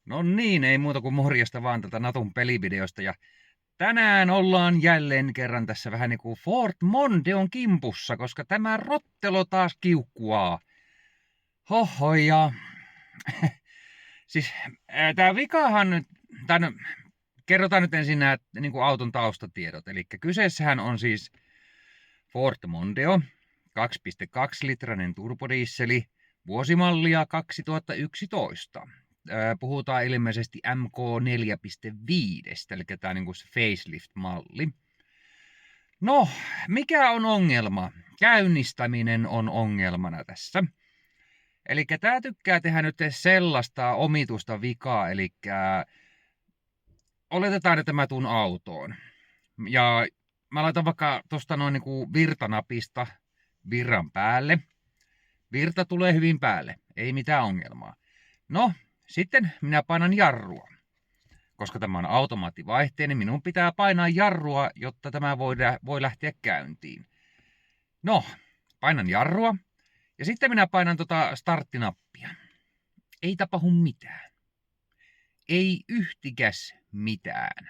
No niin, ei muuta kuin morjesta vaan tätä Natun pelivideosta. Ja tänään ollaan jälleen kerran tässä vähän niinku Fort Mondeon kimpussa, koska tämä rottelo taas kiukkuaa. Hoho ja... siis tää vikahan nyt... No, kerrotaan nyt ensin nämä niinku auton taustatiedot. Eli kyseessähän on siis Ford Mondeo, 2,2-litrainen turbodiisseli, vuosimallia 2011. Puhutaan ilmeisesti MK4.5, eli tämä niinku se facelift-malli. No, mikä on ongelma? Käynnistäminen on ongelmana tässä. Eli tämä tykkää tehdä nyt sellaista omituista vikaa, eli oletetaan, että mä tuun autoon. Ja mä laitan vaikka tosta noin niinku virtanapista virran päälle. Virta tulee hyvin päälle, ei mitään ongelmaa. No, sitten minä painan jarrua. Koska tämä on automaattivaihteinen, niin minun pitää painaa jarrua, jotta tämä voi lähteä käyntiin. No, painan jarrua. Ja sitten minä painan starttinappia. Ei tapahdu mitään. Ei yhtikäs mitään.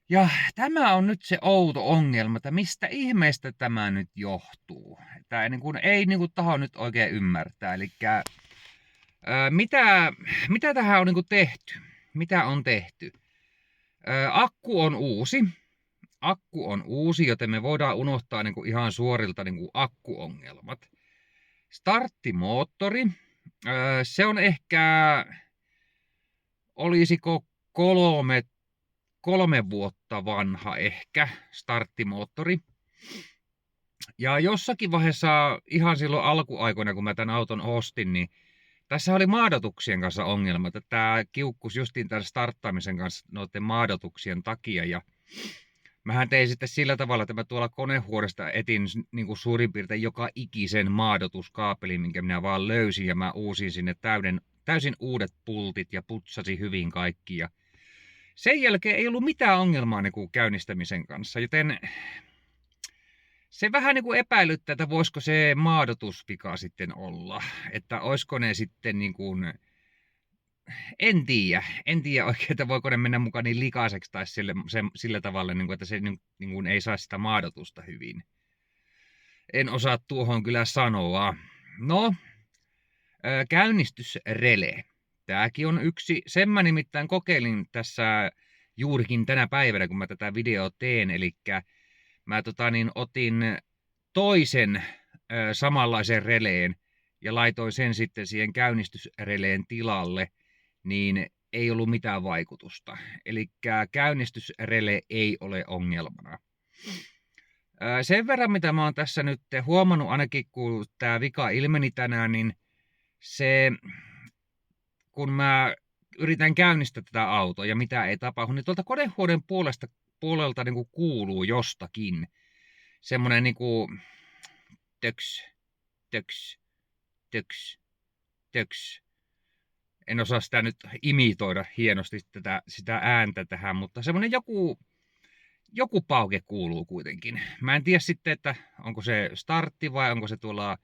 Ja tämä on nyt se outo ongelma, että mistä ihmeestä tämä nyt johtuu. Tämä ei taho nyt oikein ymmärtää. Eli mitä tähän on tehty? Mitä on tehty? Akku on uusi. Akku on uusi, joten me voidaan unohtaa ihan suorilta akkuongelmat. Starttimoottori. Se on ehkä, olisiko 3 vuotta vanha ehkä starttimoottori. Ja jossakin vaiheessa, ihan silloin alkuaikoina, kun mä tämän auton ostin, niin tässä oli maadotuksien kanssa ongelmat. Tämä kiukkus justiin tämän starttaamisen kanssa noiden maadotuksien takia. Ja mähän tein sitten sillä tavalla, että mä tuolla konehuoneesta etin niin kuin suurin piirtein joka ikisen maadotuskaapelin, minkä minä vaan löysin. Ja mä uusin sinne täysin uudet pultit ja putsasin hyvin kaikki. Ja sen jälkeen ei ollut mitään ongelmaa niin kuin käynnistämisen kanssa, joten se vähän niin kuin epäilyttää, että voisiko se maadotusvika sitten olla. Että olisiko ne sitten niin kuin, en tiedä oikein, että voiko ne mennä mukaan niin likaiseksi tai sillä tavalla, niin kuin, että se niin kuin ei saa sitä maadotusta hyvin. En osaa tuohon kyllä sanoa. No, käynnistysrele. Tämäkin on yksi. Sen mä nimittäin kokeilin tässä juurikin tänä päivänä, kun mä tätä videoa teen. Eli mä otin toisen samanlaisen releen ja laitoin sen sitten siihen käynnistysreleen tilalle, niin ei ollut mitään vaikutusta. Eli käynnistysrele ei ole ongelmana. Sen verran, mitä mä oon tässä nyt huomannut, ainakin kun tää vika ilmeni tänään, niin se, kun mä yritän käynnistää tätä autoa ja mitä ei tapahdu, niin tuolta konehuoneen puolelta niin kuin kuuluu jostakin semmonen niin kuin töks, töks, töks, töks. En osaa sitä nyt imitoida hienosti sitä ääntä tähän, mutta semmonen joku pauke kuuluu kuitenkin. Mä en tiedä sitten, että onko se startti vai onko se tuolla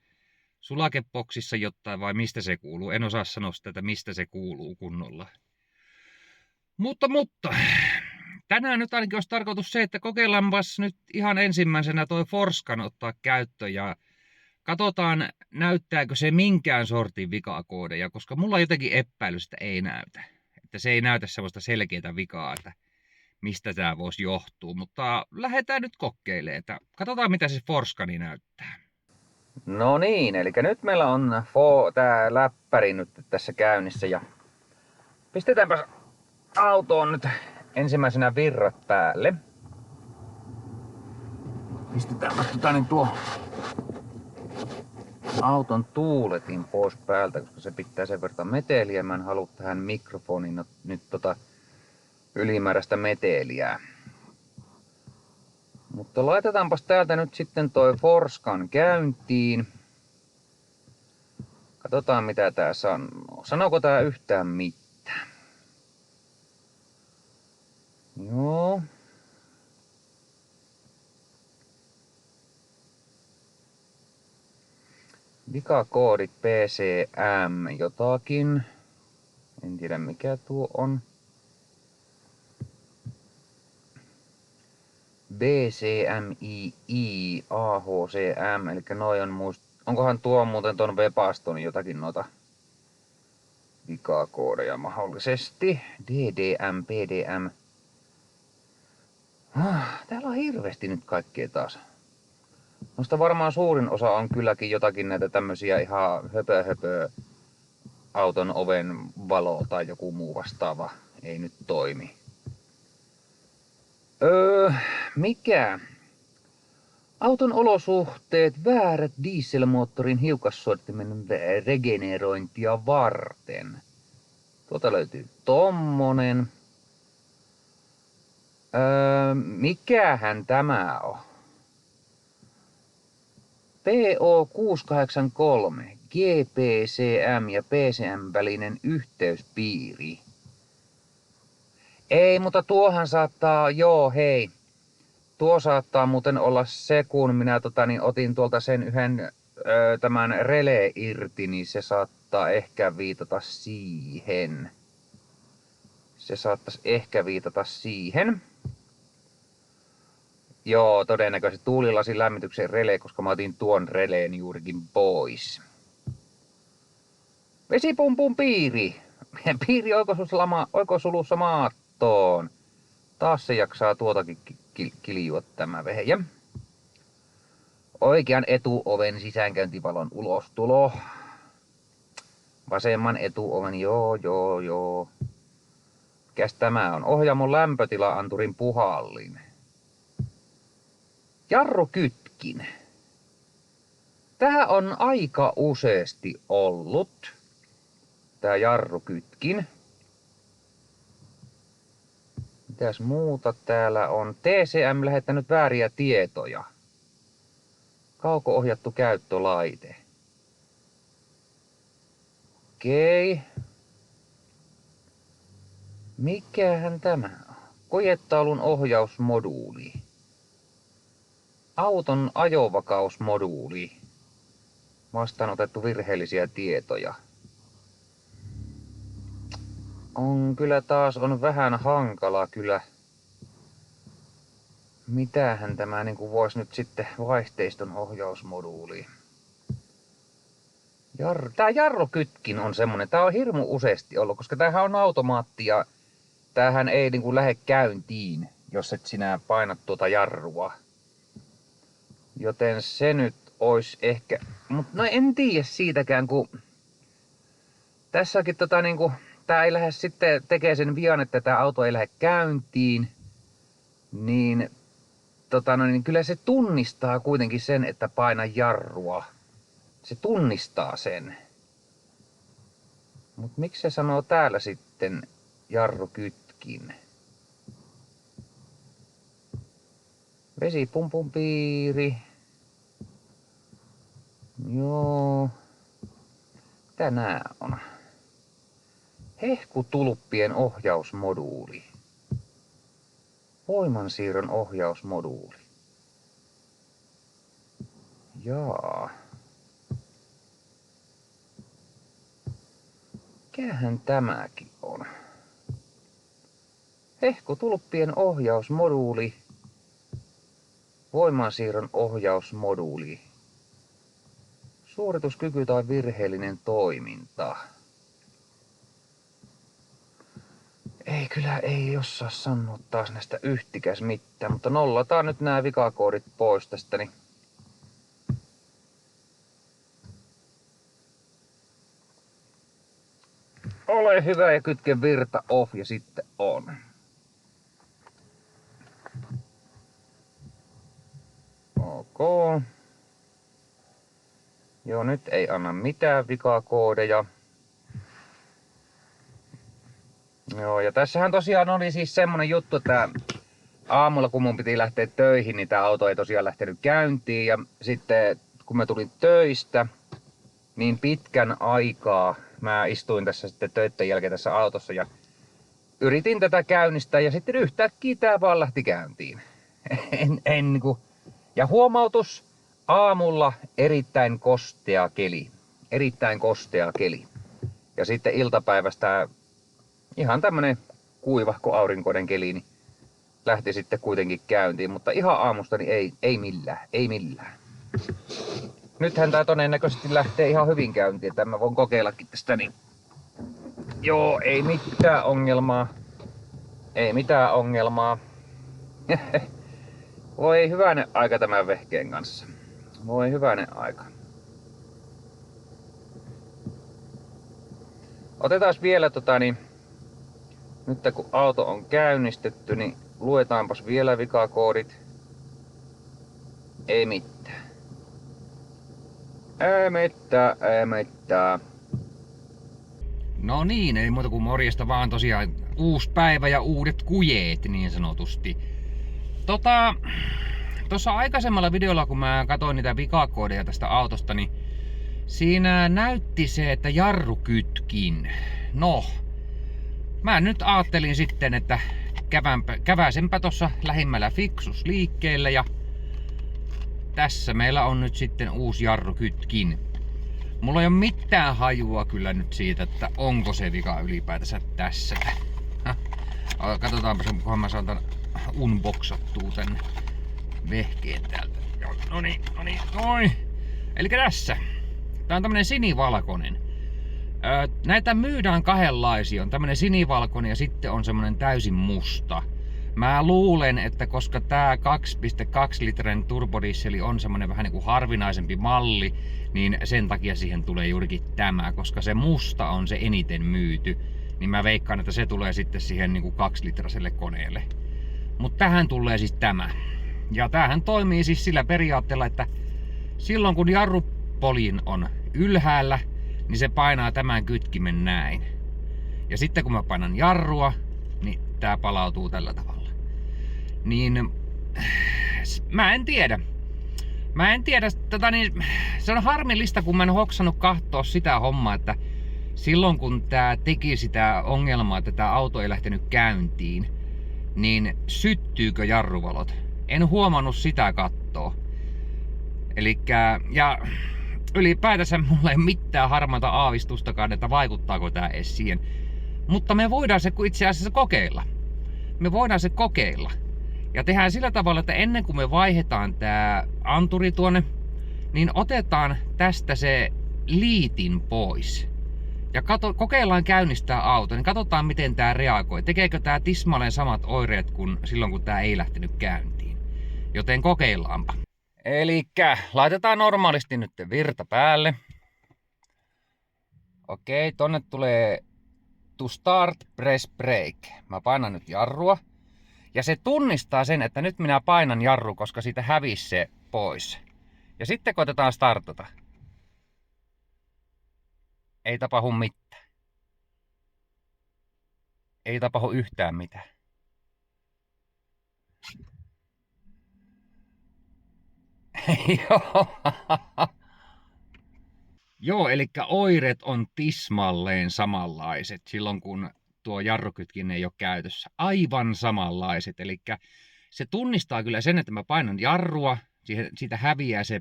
sulakepoksissa jotain vai mistä se kuuluu. En osaa sanoa sitä, että mistä se kuuluu kunnolla. Mutta tänään nyt ainakin olisi tarkoitus se, että kokeillaanpas nyt ihan ensimmäisenä toi Forskan ottaa käyttöön ja katsotaan, näyttääkö se minkään sortin vikakoodeja, koska mulla jotenkin epäilystä ei näytä. Että se ei näytä semmoista selkeää vikaa, että mistä tämä voisi johtua, mutta lähdetään nyt kokeilemaan, että katsotaan mitä se Forskani näyttää. No niin, eli nyt meillä on tää läppäri nyt tässä käynnissä ja pistetäänpä autoon nyt ensimmäisenä virrat päälle. Pistetäänpä tuo auton tuuletin pois päältä, koska se pitää sen verran meteliä. Mä en halua tähän mikrofoniin nyt ylimääräistä meteliä. Mutta laitetaanpas täältä nyt sitten toi Forskan käyntiin. Katsotaan mitä tää sanoo. Sanooko tää yhtään mitään? Joo. Vikakoodit PCM jotakin. En tiedä mikä tuo on. BCMII AHCM, eli noi on onkohan tuo muuten ton Webaston jotakin noita vikakoodeja mahdollisesti. DDM, PDM. Täällä on hirveästi nyt kaikkea taas. Noista varmaan suurin osa on kylläkin jotakin näitä tämmösiä ihan höpö auton oven valo tai joku muu vastaava. Ei nyt toimi. Mikä? Auton olosuhteet väärät dieselmoottorin hiukkassuodattimen regenerointia varten. Tuolta löytyy tommonen. Mikähän tämä on? PO683 GPCM ja PCM välinen yhteyspiiri. Ei, mutta tuohan saattaa, hei. Tuo saattaa muuten olla se, kun minä otin tuolta sen yhden tämän relee irti, niin se saattaa ehkä viitata siihen. Se saattaisi ehkä viitata siihen. Joo, todennäköisesti tuulilasin lämmityksen relee, koska mä otin tuon releen juurikin pois. Vesipumpun piiri. Piiri oikosulussa maattoon. Taas se jaksaa tuotakin kiljua tämä vehjä. Oikean etuoven sisäänkäyntivalon ulostulo. Vasemman etuoven, joo. Mikäs tämä on? Ohjaamon lämpötila-anturin puhallin. Jarrukytkin. Tää on aika useasti ollut. Tää jarrukytkin. Mitäs muuta täällä on? TCM lähettänyt vääriä tietoja. Kauko-ohjattu käyttölaite. Okei. Mikähän tämä on? Kojetaulun ohjausmoduuli. Auton ajovakausmoduuli. Vastaanotettu virheellisiä tietoja. On vähän hankala kyllä. Mitähän tämä niinku voisi nyt sitten vaihteiston ohjausmoduuli. Tää jarrukytkin on semmonen, tää on hirmu useasti ollut, koska tämähän on automaatti ja tämähän ei niinku lähde käyntiin, jos et sinä painat tuota jarrua. Joten se nyt ois ehkä, mut no en tiedä siitäkään, kun tässäkin niinku tää ei lähde sitten tekee sen vian, että tää auto ei lähde käyntiin, niin niin kyllä se tunnistaa kuitenkin sen, että paina jarrua. Se tunnistaa sen. Mut miksi se sanoo täällä sitten jarrukytkin? Vesipumpun piiri. Joo. Mitä nää on? Hehkutulppien ohjausmoduuli. Voimansiirron ohjausmoduuli. Jaa. Mikähän tämäkin on? Hehkutulppien ohjausmoduuli. Voimansiirron ohjausmoduuli. Suorituskyky tai virheellinen toiminta. Ei osaa sanoa taas näistä yhtikäs mitään, mutta nollataan nyt nämä vikakoodit pois tästä. Niin ole hyvä ja kytke virta off ja sitten on. Ok. Joo, nyt ei anna mitään vikakoodeja. Joo, ja tässähän tosiaan oli siis semmonen juttu, että aamulla kun mun piti lähteä töihin, niin tää auto ei tosiaan lähtenyt käyntiin. Ja sitten kun mä tulin töistä, niin pitkän aikaa mä istuin tässä sitten töitten jälkeen tässä autossa ja yritin tätä käynnistää ja sitten yhtäkkiä tää vaan lähti käyntiin. Ja huomautus, aamulla erittäin kostea keli. Erittäin kostea keli. Ja sitten iltapäivästä ihan tämmönen kuivahko aurinkoinen keli, niin lähti sitten kuitenkin käyntiin, mutta ihan aamusta niin ei millään. Nythän tää todennäköisesti lähtee ihan hyvin käyntiin, että mä voin kokeillakin tästä, niin joo, ei mitään ongelmaa. Ei mitään ongelmaa. Voi hyvänen aika tämän vehkeen kanssa. Voi hyvänen aika. Otetaan vielä nyt kun auto on käynnistetty, niin luetaanpas vielä vikakoodit. Ei mitään. Ei mitään. No niin, ei muuta kuin morjesta vaan tosiaan. Uusi päivä ja uudet kujeet niin sanotusti. Tuossa aikaisemmalla videolla, kun mä katsoin niitä vikakoodeja tästä autosta, niin siinä näytti se, että jarru kytkin. No, mä nyt ajattelin sitten, että käväsenpä tuossa lähimmällä Fixus liikkeelle ja tässä meillä on nyt sitten uusi jarrukytkin. Mulla ei ole mitään hajua kyllä nyt siitä, että onko se vika ylipäätänsä tässä. Katsotaanpa sen, kunhan mä saan tän unboxattua tän vehkeen täältä. Noin. Elikkä tässä. Tää on tämmönen sinivalkoinen. Näitä myydään kahdenlaisia. On tämmönen sinivalkoinen ja sitten on semmonen täysin musta. Mä luulen, että koska tää 2,2 litran turbodieseli on semmonen vähän niinku harvinaisempi malli, niin sen takia siihen tulee juurikin tämä, koska se musta on se eniten myyty. Niin mä veikkaan, että se tulee sitten siihen niinku 2-litraselle koneelle. Mutta tähän tulee siis tämä. Ja tämähän toimii siis sillä periaatteella, että silloin kun jarrupoljin on ylhäällä, niin se painaa tämän kytkimen näin. Ja sitten kun mä painan jarrua, niin tää palautuu tällä tavalla. Niin mä en tiedä. Se on harmillista, kun mä en hoksannut katsoa sitä hommaa, että silloin kun tää teki sitä ongelmaa, että tää auto ei lähtenyt käyntiin, niin syttyykö jarruvalot? En huomannut sitä kattoa. Elikkä, ja ylipäätänsä mulla ei mitään harmaata aavistustakaan, että vaikuttaako tää edes siihen. Mutta me voidaan se itse asiassa kokeilla. Ja tehdään sillä tavalla, että ennen kuin me vaihdetaan tää anturi tuonne, niin otetaan tästä se liitin pois. Ja kokeillaan käynnistää auto, niin katsotaan miten tää reagoi. Tekeekö tää tismalleen samat oireet kuin silloin kun tää ei lähtenyt käyntiin. Joten kokeillaanpa. Elikkä laitetaan normaalisti nyt virta päälle. Okei, tonne tulee to start press brake. Mä painan nyt jarrua. Ja se tunnistaa sen, että nyt minä painan jarru, koska siitä hävisi se pois. Ja sitten koitetaan startata. Ei tapahdu mitään. Ei tapahdu yhtään mitään. Joo, eli oireet on tismalleen samanlaiset silloin kun tuo jarrukytkin ei ole käytössä. Aivan samanlaiset. Eli se tunnistaa kyllä sen, että mä painan jarrua. Siitä häviää se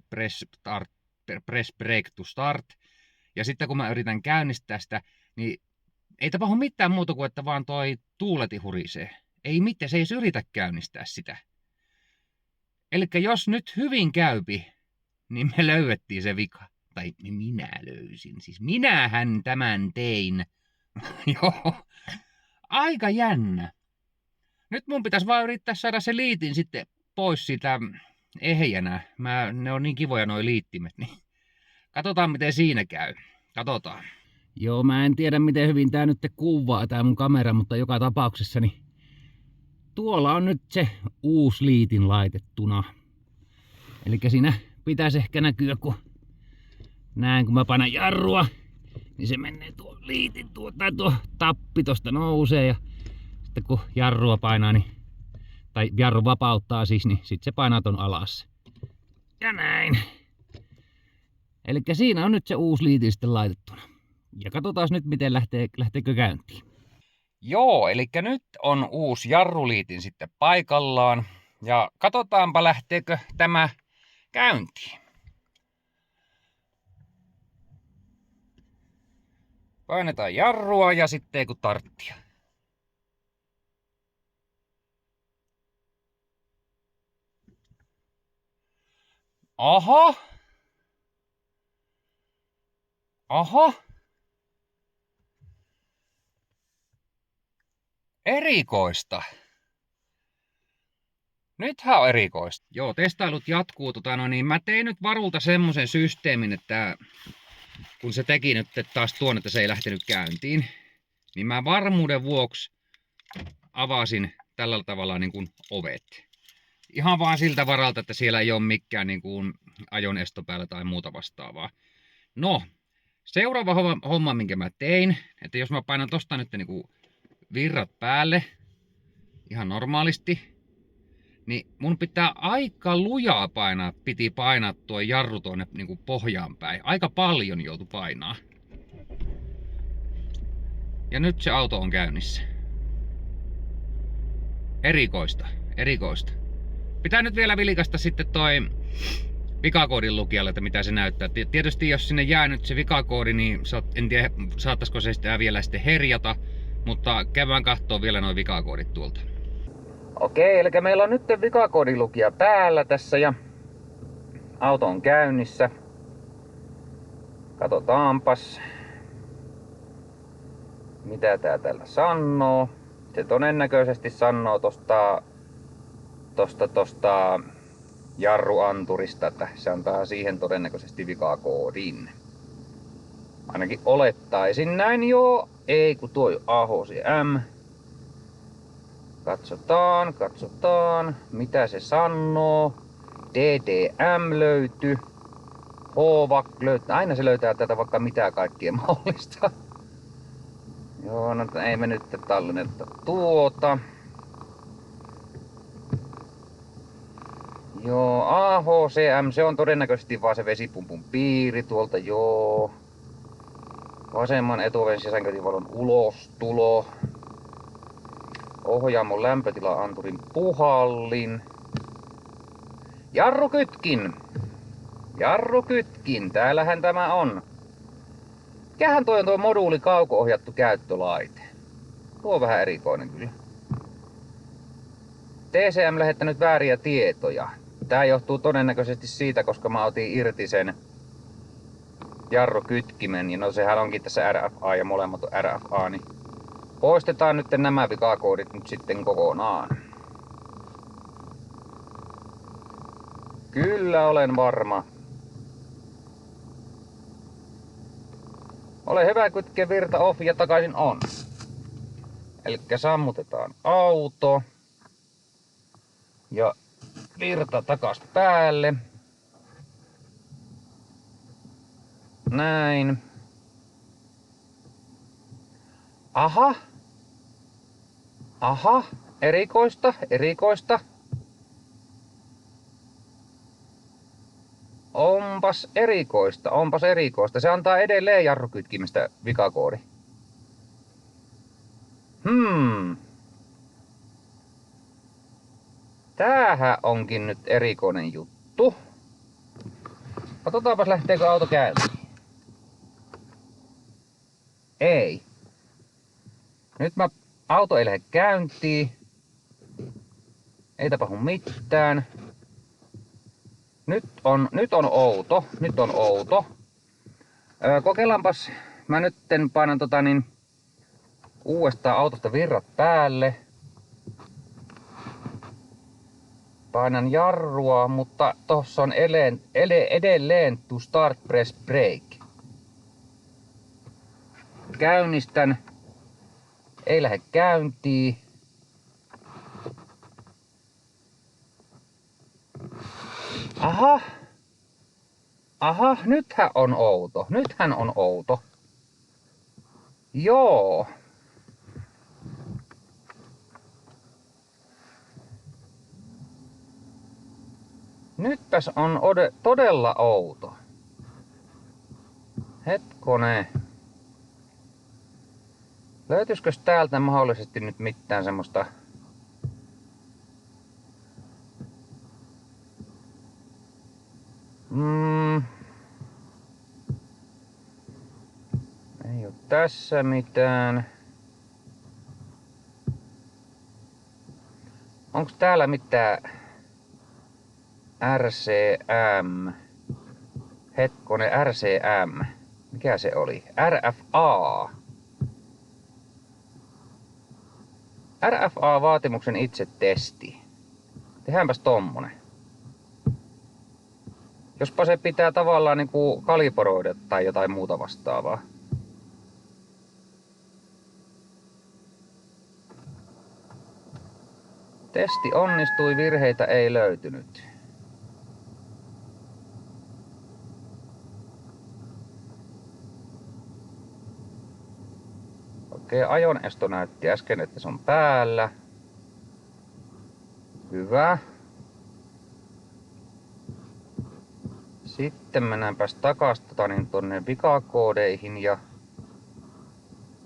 press brake to start. Ja sitten kun mä yritän käynnistää sitä, niin ei tapahdu mitään muuta kuin, että vaan toi tuuleti hurisee. Ei mitään, se ei yritä käynnistää sitä. Eli jos nyt hyvin käypi, niin me löydettiin se vika. Tai minä löysin. Siis minähän tämän tein. Joo. Aika jännä. Nyt mun pitäisi vaan yrittää saada se liitin sitten pois siitä ehjänä. Ne on niin kivoja noi liittimet. Niin. Katsotaan miten siinä käy. Katsotaan. Joo, mä en tiedä miten hyvin tää nyt kuvaa tää mun kamera, mutta joka tapauksessa niin tuolla on nyt se uusi liitin laitettuna. Eli siinä pitäisi ehkä näkyä, kun näen kun mä painan jarrua, niin se menee tuo liitin, tuo tappi tosta nousee ja sitten kun jarrua painaa, niin, tai jarru vapauttaa siis, niin sitten se painaa ton alas. Ja näin. Eli siinä on nyt se uusi liitin sitten laitettuna. Ja katsotaan nyt miten lähteekö käyntiin. Joo, eli nyt on uusi jarruliitin sitten paikallaan. Ja katsotaanpa lähteekö tämä käyntiin. Painetaan jarrua ja sitten kun tarttia. Aha! Aha! Erikoista. Nythän on erikoista. Joo, testailut jatkuu. Mä tein nyt varulta semmosen systeemin, että kun se teki nyt taas tuon, että se ei lähtenyt käyntiin, niin mä varmuuden vuoksi avasin tällä tavalla niin kuin ovet. Ihan vaan siltä varalta, että siellä ei ole mikään niin kuin ajonesto päällä tai muuta vastaavaa. No, seuraava homma, minkä mä tein, että jos mä painan tosta nyt niin kuin virrat päälle ihan normaalisti, niin mun pitää aika lujaa piti painaa tuo jarru tuonne niin kuin pohjaan päin. Aika paljon joutui painaa. Ja nyt se auto on käynnissä. Erikoista, erikoista. Pitää nyt vielä vilkasta sitten toi vikakoodin lukijalle, että mitä se näyttää. Tietysti jos sinne jää nyt se vikakoodi, niin en tiedä saattaisiko se sitä vielä sitten herjata, mutta käydään kahtoo vielä noin vikakoodit tuolta. Okei, eli meillä on nyt vikakoodilukija päällä tässä ja auto on käynnissä. Katsotaanpas, mitä tää täällä sanoo. Se todennäköisesti sanoo tosta jarruanturista, että se antaa siihen todennäköisesti vikakoodin. Ainakin olettaisin näin, joo. Ei kun tuo AHCM. Katsotaan, mitä se sanoo. DDM löytyy. HVAC löytyy. Aina se löytää tätä vaikka mitä kaikkea mahdollista. Joo, no ei me nyt tallenneta tuota. Joo, AHCM, se on todennäköisesti vaan se vesipumpun piiri tuolta, joo. Vasemman etuoven sisäänkäyntivalon ulostulo. Ohjaamon lämpötila-anturin puhallin. Jarrukytkin! Jarrukytkin, täällähän tämä on. Mikähän toi on tuo moduuli kauko-ohjattu käyttölaite? Tuo on vähän erikoinen kyllä. TCM lähettänyt vääriä tietoja. Tää johtuu todennäköisesti siitä, koska mä otin irti sen jarrukytkimen. Ja no sehän onkin tässä RFA ja molemmat on RFA, niin poistetaan nyt nämä vikakoodit nyt sitten kokonaan. Kyllä olen varma. Ole hyvä, kytke virta off ja takaisin on. Elikkä sammutetaan auto. Ja virta takas päälle. Näin. Aha. Aha. Erikoista, erikoista. Onpas erikoista, onpas erikoista. Se antaa edelleen jarrukytkimestä vikakoodi. Tämähän onkin nyt erikoinen juttu. Katsotaanpas lähteekö auto käyntiin. Ei. Nyt auto ei lähde käyntiin. Ei tapahdu mitään. Nyt on outo. Nyt on outo. Kokeillaanpas. Mä nyt painan uudestaan autosta virrat päälle. Painan jarrua, mutta tossa on edelleen to start press brake. Käynnistän. Ei lähde käyntiin. Aha. Aha, nythän on outo. Nythän on outo. Joo. Nytpäs on todella outo. Hetkone. Löytyisikö täältä mahdollisesti nyt mitään semmoista ei oo tässä mitään. Onks täällä mitään RCM. Hetkonen, RCM. Mikä se oli? RFA. RFA-vaatimuksen itse testi. Tehdäänpäs tommonen. Jospa se pitää tavallaan niinku kalibroida tai jotain muuta vastaavaa. Testi onnistui, virheitä ei löytynyt. Okei, ajonesto näytti äsken, että se on päällä. Hyvä. Sitten mennäänpäs takas tonne vikakoodeihin ja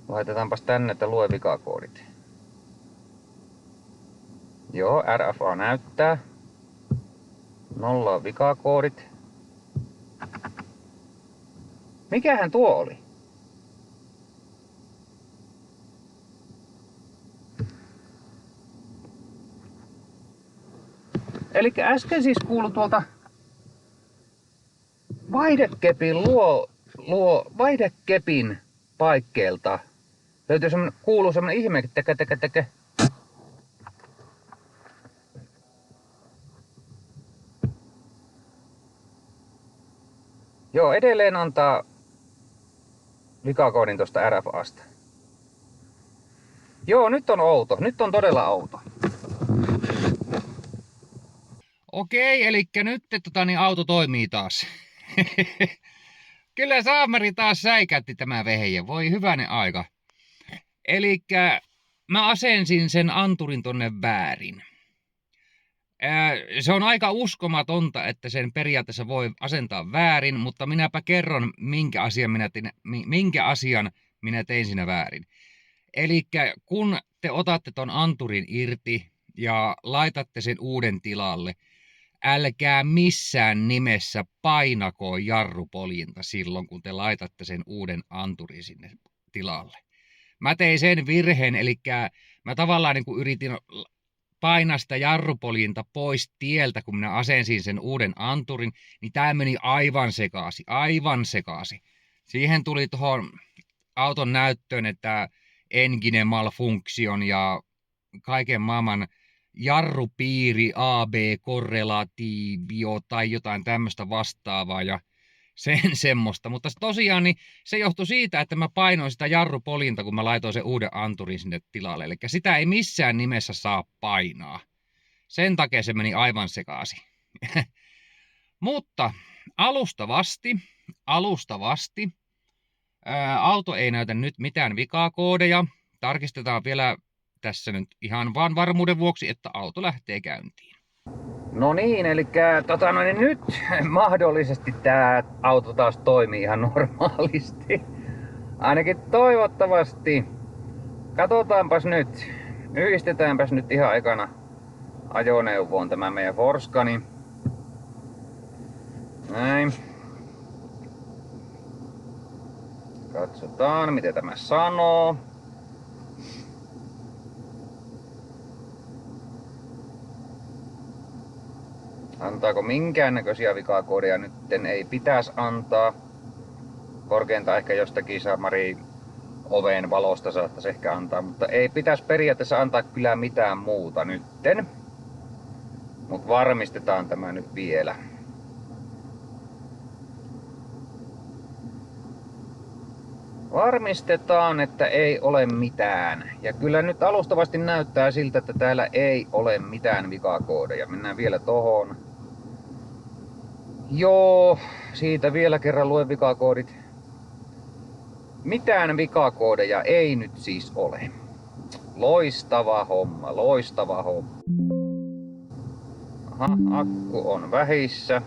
laitetaanpas tänne, että lue vikakoodit. Joo, RFA näyttää. 0 vikakoodit. Mikähän tuo oli? Elikkä äsken siis kuului tuolta vaihdekepin paikkeelta. Kuuluu semmonen ihme, teke. Joo, edelleen antaa vikakoodin tosta RFAsta. Joo, nyt on outo. Nyt on todella outo. Okei, eli nyt auto toimii taas. Kyllä saamari taas säikätti tämä vehje. Voi hyvänen aika. Elikkä mä asensin sen anturin tonne väärin. Se on aika uskomatonta, että sen periaatteessa voi asentaa väärin, mutta minäpä kerron, minkä asian minä tein siinä väärin. Elikkä kun te otatte ton anturin irti ja laitatte sen uuden tilalle, älkää missään nimessä painako jarrupoljinta silloin, kun te laitatte sen uuden anturin sinne tilalle. Mä tein sen virheen, eli mä tavallaan niin kuin yritin painaa sitä jarrupoljinta pois tieltä, kun minä asensin sen uuden anturin, niin tää meni aivan sekaisin. Siihen tuli tuohon auton näyttöön, että engine malfunction ja kaiken maailman jarrupiiri, AB-korrelaatio tai jotain tämmöistä vastaavaa ja sen semmoista. Mutta tosiaan niin se johtui siitä, että mä painoin sitä jarrupoljinta, kun mä laitoin sen uuden anturin sinne tilalle. Eli sitä ei missään nimessä saa painaa. Sen takia se meni aivan sekaisin. Mutta alustavasti, auto ei näytä nyt mitään vikakoodeja. Tarkistetaan vielä tässä nyt ihan vaan varmuuden vuoksi, että auto lähtee käyntiin. No niin, eli nyt mahdollisesti tämä auto taas toimii ihan normaalisti. Ainakin toivottavasti. Katsotaanpas nyt. Yhdistetäänpäs nyt ihan ekana ajoneuvoon tämä meidän Forskani. Näin. Katsotaan, miten tämä sanoo. Antaako minkäännäköisiä vikakoodeja nyt ei pitäisi antaa. Korkeintaan ehkä jostakin samari oven valosta saattaisi ehkä antaa, mutta ei pitäisi periaatteessa antaa kyllä mitään muuta nytten. Mutta varmistetaan tämä nyt vielä. Varmistetaan, että ei ole mitään. Ja kyllä nyt alustavasti näyttää siltä, että täällä ei ole mitään vikakoodeja. Mennään vielä tohon. Joo, siitä vielä kerran luen vikakoodit. Mitään vikakoodeja ei nyt siis ole. Loistava homma. Aha, akku on vähissä.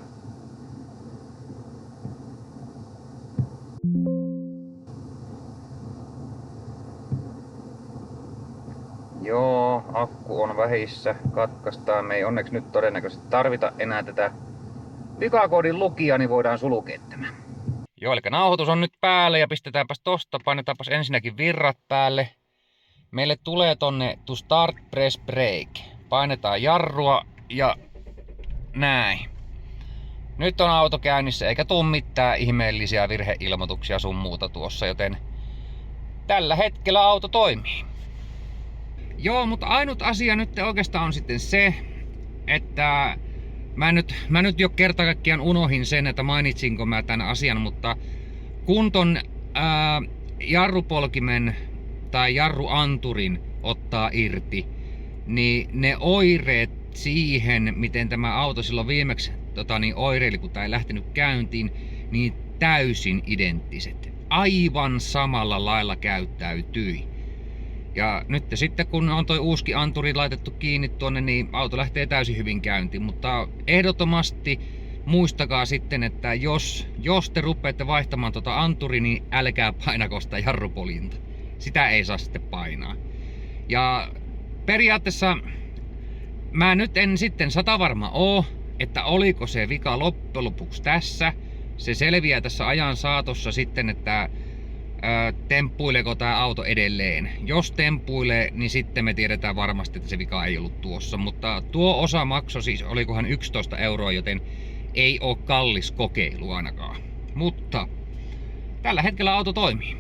Joo, akku on vähissä. Katkaistaan. Me ei onneksi nyt todennäköisesti tarvita enää tätä vikakoodin lukija, niin voidaan sulkea tämä. Joo, eli nauhoitus on nyt päällä ja pistetäänpäs tosta. Painetaanpas ensinnäkin virrat päälle. Meille tulee tonne to start press brake. Painetaan jarrua ja näin. Nyt on auto käynnissä eikä tuu mitään ihmeellisiä virheilmoituksia sun muuta tuossa, joten tällä hetkellä auto toimii. Joo, mutta ainut asia nyt oikeastaan on sitten se, että mä nyt jo kerta kaikkiaan unohin sen, että mainitsinko mä tämän asian, mutta kun ton jarrupolkimen tai jarruanturin ottaa irti, niin ne oireet siihen, miten tämä auto silloin viimeksi oireili, kun tää ei lähtenyt käyntiin, niin täysin identtiset. Aivan samalla lailla käyttäytyi. Ja nyt sitten kun on toi uusi anturi laitettu kiinni tuonne, niin auto lähtee täysin hyvin käyntiin. Mutta ehdottomasti muistakaa sitten, että jos te rupeatte vaihtamaan tuota anturia, niin älkää painako sitä jarrupoljinta. Sitä ei saa sitten painaa. Ja periaatteessa mä nyt en sitten satavarma oo, että oliko se vika loppujen lopuksi tässä. Se selviää tässä ajan saatossa sitten, että temppuileeko tää auto edelleen. Jos temppuilee, niin sitten me tiedetään varmasti, että se vika ei ollut tuossa. Mutta tuo osa maksoi siis, olikohan 11 €, joten ei oo kallis kokeilu ainakaan. Mutta tällä hetkellä auto toimii.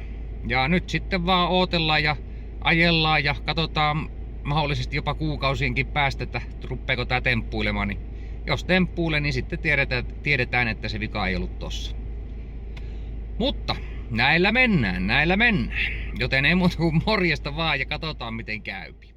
Ja nyt sitten vaan odotellaan ja ajellaan ja katsotaan mahdollisesti jopa kuukausienkin päästä, että ruppeeko tää temppuilemaan. Niin jos temppuilee, niin sitten tiedetään, että se vika ei ollut tossa. Mutta näillä mennään. Joten ei muuta kuin morjesta vaan ja katsotaan miten käypi.